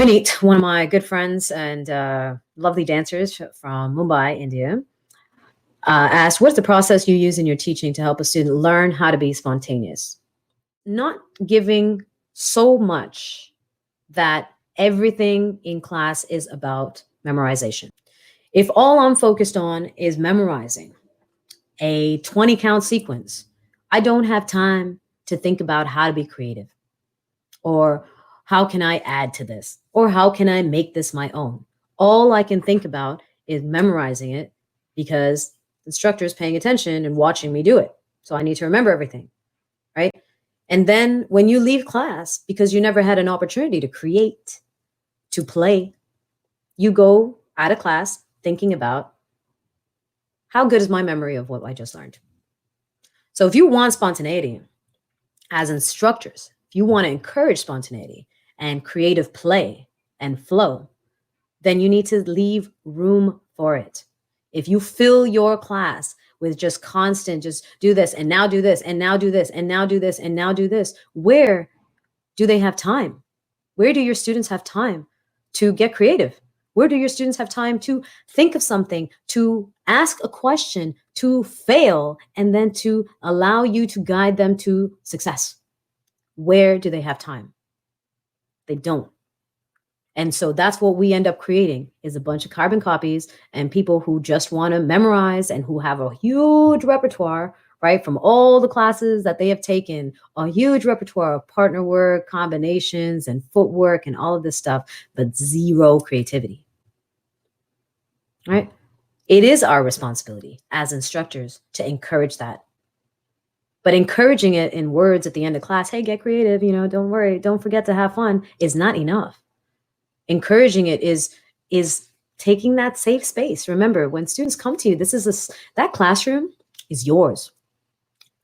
Vineet, one of my good friends and lovely dancers from Mumbai, India, asked, what's the process you use in your teaching to help a student learn how to be spontaneous? Not giving so much that everything in class is about memorization. If all I'm focused on is memorizing a 20 count sequence, I don't have time to think about how to be creative, or how can I add to this, or how can I make this my own. All I can think about is memorizing it because the instructor is paying attention and watching me do it. So I need to remember everything, right? And then when you leave class, because you never had an opportunity to create, to play, you go out of class thinking about, how good is my memory of what I just learned? So if you want spontaneity as instructors, if you want to encourage spontaneity and creative play and flow, then you need to leave room for it. If you fill your class with just constant, just do this and now do this and now do this and now do this and now do this, where do they have time? Where do your students have time to get creative? Where do your students have time to think of something, to ask a question, to fail, and then to allow you to guide them to success? Where do they have time? They don't. And so that's what we end up creating, is a bunch of carbon copies and people who just want to memorize and who have a huge repertoire, right? From all the classes that they have taken, a huge repertoire of partner work, combinations, and footwork and all of this stuff, but zero creativity, right? It is our responsibility as instructors to encourage that. But encouraging it in words at the end of class, hey, get creative, don't worry, don't forget to have fun, is not enough. Encouraging it is taking that safe space. Remember, when students come to you, that classroom is yours.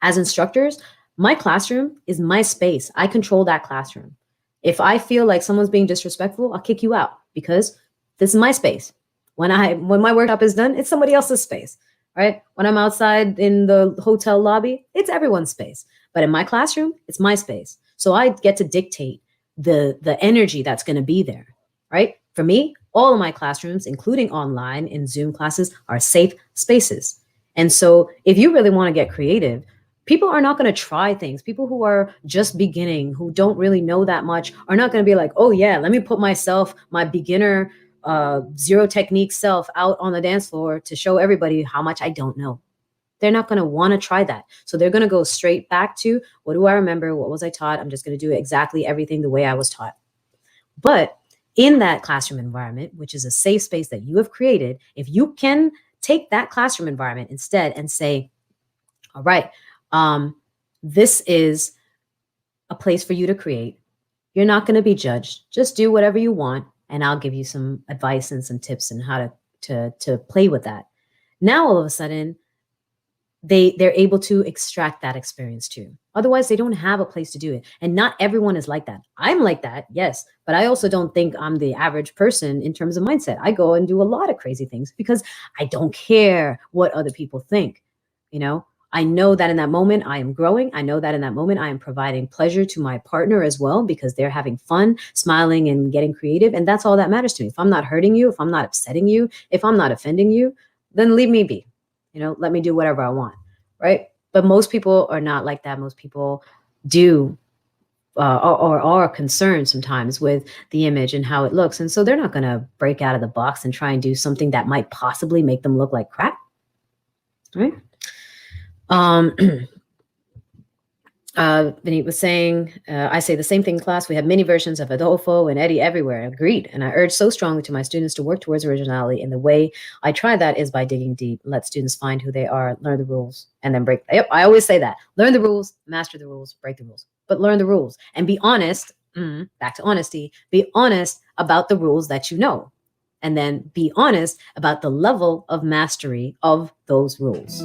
As instructors, my classroom is my space. I control that classroom. If I feel like someone's being disrespectful, I'll kick you out because this is my space. When my workshop is done, it's somebody else's space, right? When I'm outside in the hotel lobby, it's everyone's space. But in my classroom, it's my space. So I get to dictate the energy that's going to be there. Right? For me, all of my classrooms, including online in Zoom classes, are safe spaces. And so if you really want to get creative, people are not going to try things. People who are just beginning, who don't really know that much, are not going to be like, oh yeah, let me put my beginner zero technique self out on the dance floor to show everybody how much I don't know. They're not going to want to try that. So they're going to go straight back to, what do I remember? What was I taught? I'm just going to do exactly everything the way I was taught. But in that classroom environment, which is a safe space that you have created, if you can take that classroom environment instead and say, all right, this is a place for you to create. You're not going to be judged. Just do whatever you want, and I'll give you some advice and some tips on how to play with that. Now, all of a sudden, they're able to extract that experience too. Otherwise, they don't have a place to do it. And not everyone is like that. I'm like that, yes, but I also don't think I'm the average person in terms of mindset. I go and do a lot of crazy things because I don't care what other people think. I know that in that moment I am growing. I know that in that moment I am providing pleasure to my partner as well, because they're having fun, smiling, and getting creative. And that's all that matters to me. If I'm not hurting you, if I'm not upsetting you, if I'm not offending you, then leave me be. Let me do whatever I want, right? But most people are not like that. Most people do or are concerned sometimes with the image and how it looks. And so they're not going to break out of the box and try and do something that might possibly make them look like crap, right? Vineet was saying, I say the same thing in class. We have many versions of Adolfo and Eddie everywhere. Agreed. And I urge so strongly to my students to work towards originality. And the way I try that is by digging deep. Let students find who they are, learn the rules, and then break. Yep, I always say that. Learn the rules, master the rules, break the rules. But learn the rules and be honest. Back to honesty. Be honest about the rules that you know. And then be honest about the level of mastery of those rules.